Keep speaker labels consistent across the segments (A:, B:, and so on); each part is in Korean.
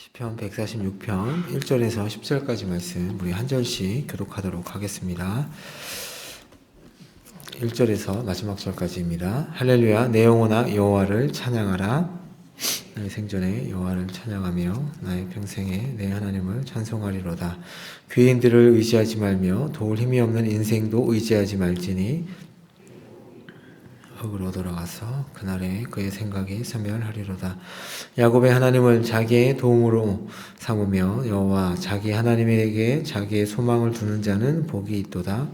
A: 시편 146편 1절에서 10절까지 말씀 우리 한 절씩 교독하도록 하겠습니다. 1절에서 마지막 절까지입니다. 할렐루야, 내 영혼아 여호와를 찬양하라. 나의 생전에 여호와를 찬양하며 나의 평생에 내 하나님을 찬송하리로다. 귀인들을 의지하지 말며 도울 힘이 없는 인생도 의지하지 말지니 흙으로 돌아가서 그날에 그의 생각이 소멸하리로다. 야곱의 하나님을 자기의 도움으로 삼으며 여호와 자기 하나님에게 자기의 소망을 두는 자는 복이 있도다.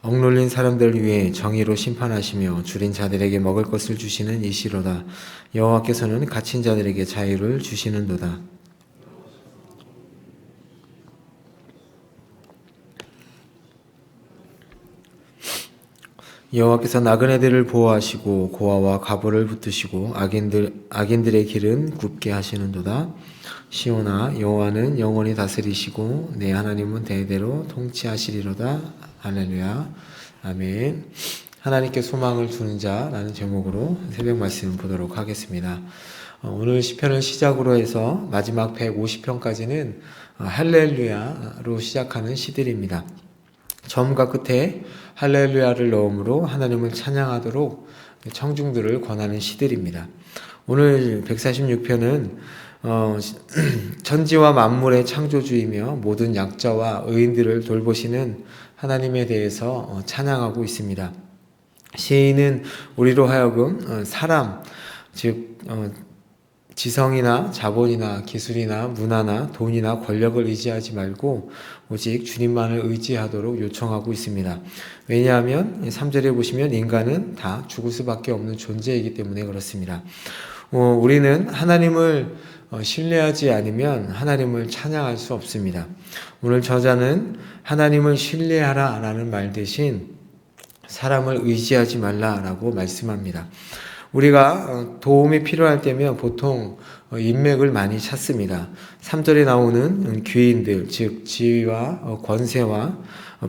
A: 억눌린 사람들을 위해 정의로 심판하시며 줄인 자들에게 먹을 것을 주시는 이시로다. 여호와께서는 갇힌 자들에게 자유를 주시는도다. 여호와께서 나그네들을 보호하시고 고아와 과부를 붙드시고 악인들의 길은 굽게 하시는도다. 시온아, 여호와는 영원히 다스리시고 내 하나님은 대대로 통치하시리로다. 할렐루야, 아멘. 하나님께 소망을 두는 자라는 제목으로 새벽 말씀 보도록 하겠습니다. 오늘 시편을 시작으로 해서 마지막 150편까지는 할렐루야로 시작하는 시들입니다. 처음과 끝에 할렐루야를 넣음으로 하나님을 찬양하도록 청중들을 권하는 시들입니다. 오늘 146편은 천지와 만물의 창조주이며 모든 약자와 의인들을 돌보시는 하나님에 대해서 찬양하고 있습니다. 시인은 우리로 하여금 사람, 즉 지성이나 자본이나 기술이나 문화나 돈이나 권력을 의지하지 말고 오직 주님만을 의지하도록 요청하고 있습니다. 왜냐하면 3절에 보시면 인간은 다 죽을 수밖에 없는 존재이기 때문에 그렇습니다. 우리는 하나님을 신뢰하지 않으면 하나님을 찬양할 수 없습니다. 오늘 저자는 하나님을 신뢰하라 라는 말 대신 사람을 의지하지 말라라고 말씀합니다. 우리가 도움이 필요할 때면 보통 인맥을 많이 찾습니다. 3절에 나오는 귀인들, 즉 지위와 권세와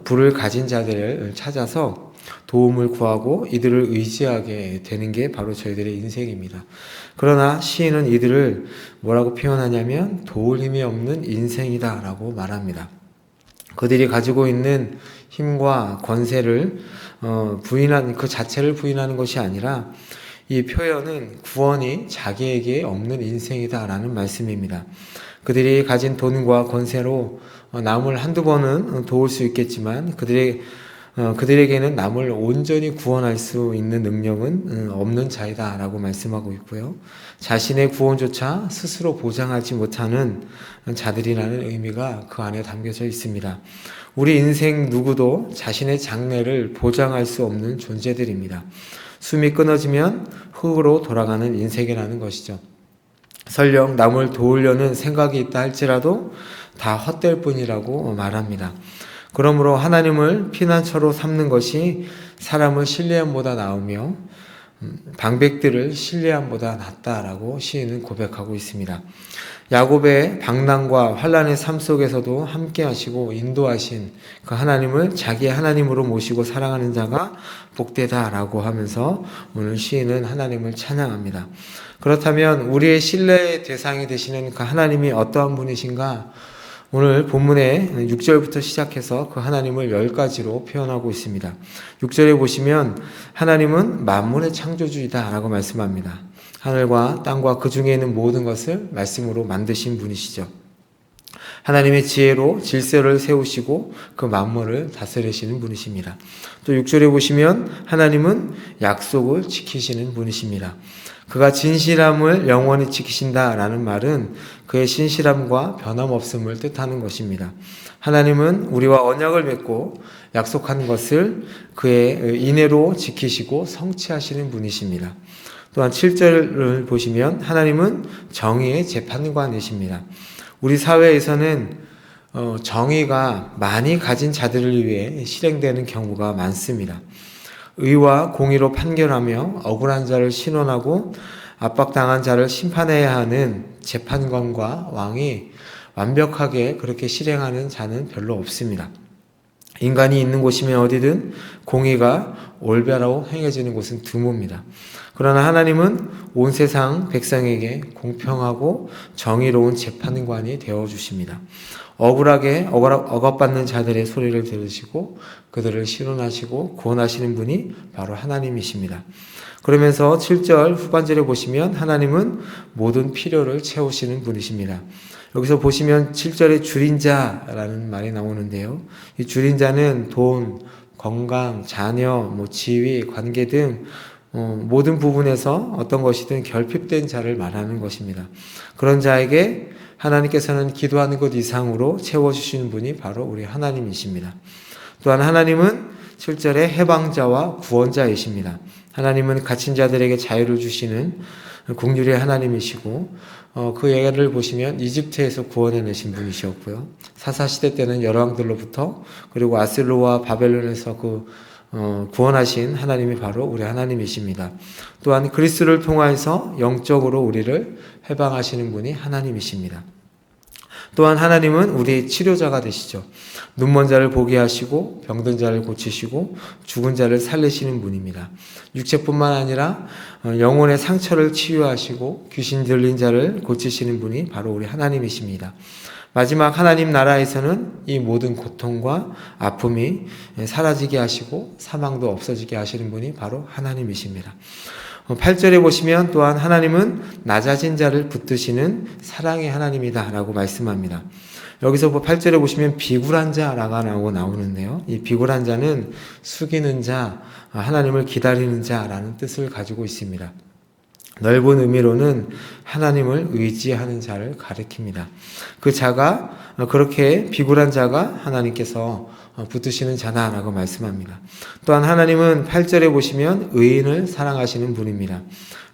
A: 부를 가진 자들을 찾아서 도움을 구하고 이들을 의지하게 되는 게 바로 저희들의 인생입니다. 그러나 시인은 이들을 뭐라고 표현하냐면 도울 힘이 없는 인생이다 라고 말합니다. 그들이 가지고 있는 힘과 권세를 부인하는 그 자체를 부인하는 것이 아니라 이 표현은 구원이 자기에게 없는 인생이다라는 말씀입니다. 그들이 가진 돈과 권세로 남을 한두 번은 도울 수 있겠지만 그들에게는 남을 온전히 구원할 수 있는 능력은 없는 자이다라고 말씀하고 있고요. 자신의 구원조차 스스로 보장하지 못하는 자들이라는 의미가 그 안에 담겨져 있습니다. 우리 인생 누구도 자신의 장래를 보장할 수 없는 존재들입니다. 숨이 끊어지면 흙으로 돌아가는 인생이라는 것이죠. 설령 남을 도우려는 생각이 있다 할지라도 다 헛될 뿐이라고 말합니다. 그러므로 하나님을 피난처로 삼는 것이 사람을 신뢰함보다 나으며 방백들을 신뢰함보다 낫다라고 시인은 고백하고 있습니다. 야곱의 방랑과 환난의 삶 속에서도 함께 하시고 인도하신 그 하나님을 자기 하나님으로 모시고 사랑하는 자가 복되다라고 하면서 오늘 시인은 하나님을 찬양합니다. 그렇다면 우리의 신뢰의 대상이 되시는 그 하나님이 어떠한 분이신가? 오늘 본문의 6절부터 시작해서 그 하나님을 10가지로 표현하고 있습니다. 6절에 보시면 하나님은 만물의 창조주이다 라고 말씀합니다. 하늘과 땅과 그 중에 있는 모든 것을 말씀으로 만드신 분이시죠. 하나님의 지혜로 질서를 세우시고 그 만물을 다스리시는 분이십니다. 또 6절에 보시면 하나님은 약속을 지키시는 분이십니다. 그가 진실함을 영원히 지키신다라는 말은 그의 신실함과 변함없음을 뜻하는 것입니다. 하나님은 우리와 언약을 맺고 약속한 것을 그의 인애로 지키시고 성취하시는 분이십니다. 또한 7절을 보시면 하나님은 정의의 재판관이십니다. 우리 사회에서는 정의가 많이 가진 자들을 위해 실행되는 경우가 많습니다. 의와 공의로 판결하며 억울한 자를 신원하고 압박당한 자를 심판해야 하는 재판관과 왕이 완벽하게 그렇게 실행하는 자는 별로 없습니다. 인간이 있는 곳이면 어디든 공의가 올바로 행해지는 곳은 드뭅니다. 그러나 하나님은 온 세상 백성에게 공평하고 정의로운 재판관이 되어주십니다. 억울하게 억압받는 자들의 소리를 들으시고 그들을 실현하시고 구원하시는 분이 바로 하나님이십니다. 그러면서 7절 후반절에 보시면 하나님은 모든 필요를 채우시는 분이십니다. 여기서 보시면 7절에 줄인 자라는 말이 나오는데요. 이 줄인 자는 돈, 건강, 자녀, 지위, 관계 등 모든 부분에서 어떤 것이든 결핍된 자를 말하는 것입니다. 그런 자에게 하나님께서는 기도하는 것 이상으로 채워주시는 분이 바로 우리 하나님이십니다. 또한 하나님은 7절에 해방자와 구원자이십니다. 하나님은 갇힌 자들에게 자유를 주시는 긍휼의 하나님이시고 그 예를 보시면 이집트에서 구원해내신 분이셨고요. 사사시대 때는 열왕들로부터 그리고 아스르와 바벨론에서 구원하신 하나님이 바로 우리 하나님이십니다. 또한 그리스도를 통하여서 영적으로 우리를 해방하시는 분이 하나님이십니다. 또한 하나님은 우리의 치료자가 되시죠. 눈먼 자를 보게 하시고 병든 자를 고치시고 죽은 자를 살리시는 분입니다. 육체뿐만 아니라 영혼의 상처를 치유하시고 귀신 들린 자를 고치시는 분이 바로 우리 하나님이십니다. 마지막 하나님 나라에서는 이 모든 고통과 아픔이 사라지게 하시고 사망도 없어지게 하시는 분이 바로 하나님이십니다. 8절에 보시면 또한 하나님은 낮아진 자를 붙드시는 사랑의 하나님이다 라고 말씀합니다. 여기서 8절에 보시면 비굴한 자라고 나오는데요. 이 비굴한 자는 숙이는 자, 하나님을 기다리는 자라는 뜻을 가지고 있습니다. 넓은 의미로는 하나님을 의지하는 자를 가리킵니다. 그 자가 그렇게 비굴한 자가 하나님께서 붙드시는 자다라고 말씀합니다. 또한 하나님은 8절에 보시면 의인을 사랑하시는 분입니다.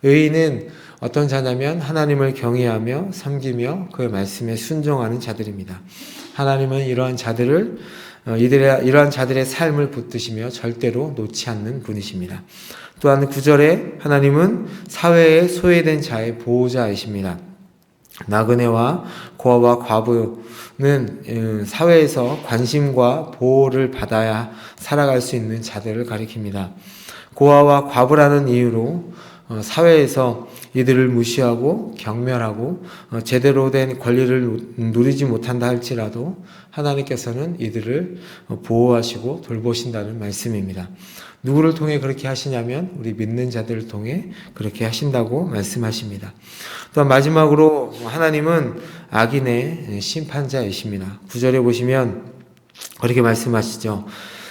A: 의인은 어떤 자냐면 하나님을 경외하며 섬기며 그의 말씀에 순종하는 자들입니다. 하나님은 이러한 자들의 삶을 붙드시며 절대로 놓지 않는 분이십니다. 또한 9절에 하나님은 사회에 소외된 자의 보호자이십니다. 나그네와 고아와 과부는 사회에서 관심과 보호를 받아야 살아갈 수 있는 자들을 가리킵니다. 고아와 과부라는 이유로 사회에서 이들을 무시하고 경멸하고 제대로 된 권리를 누리지 못한다 할지라도 하나님께서는 이들을 보호하시고 돌보신다는 말씀입니다. 누구를 통해 그렇게 하시냐면 우리 믿는 자들을 통해 그렇게 하신다고 말씀하십니다. 또한 마지막으로 하나님은 악인의 심판자이십니다. 9절에 보시면 그렇게 말씀하시죠.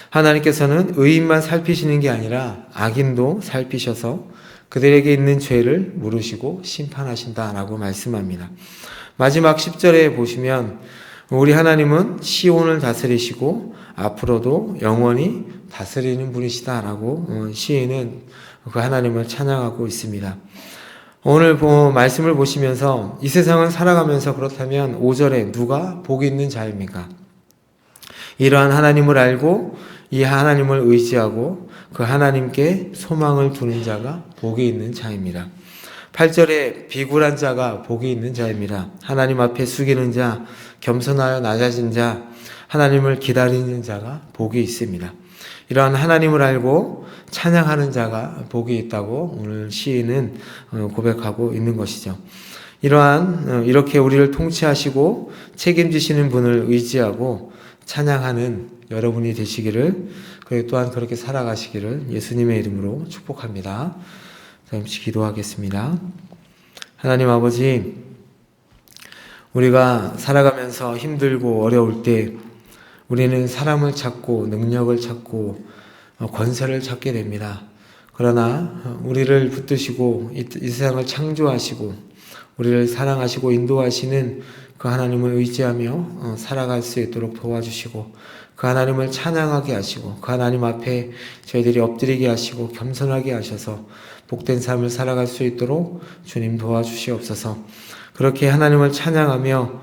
A: 하나님께서는 의인만 살피시는 게 아니라 악인도 살피셔서 그들에게 있는 죄를 물으시고 심판하신다라고 말씀합니다. 마지막 10절에 보시면 우리 하나님은 시온을 다스리시고 앞으로도 영원히 다스리는 분이시다라고 시인은 그 하나님을 찬양하고 있습니다. 오늘 말씀을 보시면서 이 세상을 살아가면서 그렇다면 5절에 누가 복이 있는 자입니까? 이러한 하나님을 알고 이 하나님을 의지하고 그 하나님께 소망을 두는 자가 복이 있는 자입니다. 8절에 비굴한 자가 복이 있는 자입니다. 하나님 앞에 숙이는 자, 겸손하여 낮아진 자, 하나님을 기다리는 자가 복이 있습니다. 이러한 하나님을 알고 찬양하는 자가 복이 있다고 오늘 시인은 고백하고 있는 것이죠. 이렇게 우리를 통치하시고 책임지시는 분을 의지하고 찬양하는 여러분이 되시기를, 또한 그렇게 살아가시기를 예수님의 이름으로 축복합니다. 잠시 기도하겠습니다. 하나님 아버지, 우리가 살아가면서 힘들고 어려울 때 우리는 사람을 찾고 능력을 찾고 권세를 찾게 됩니다. 그러나 우리를 붙드시고 이 세상을 창조하시고 우리를 사랑하시고 인도하시는 그 하나님을 의지하며 살아갈 수 있도록 도와주시고 그 하나님을 찬양하게 하시고 그 하나님 앞에 저희들이 엎드리게 하시고 겸손하게 하셔서 복된 삶을 살아갈 수 있도록 주님 도와주시옵소서. 그렇게 하나님을 찬양하며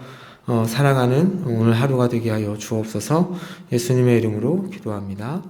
A: 살아가는 오늘 하루가 되게 하여 주옵소서. 예수님의 이름으로 기도합니다.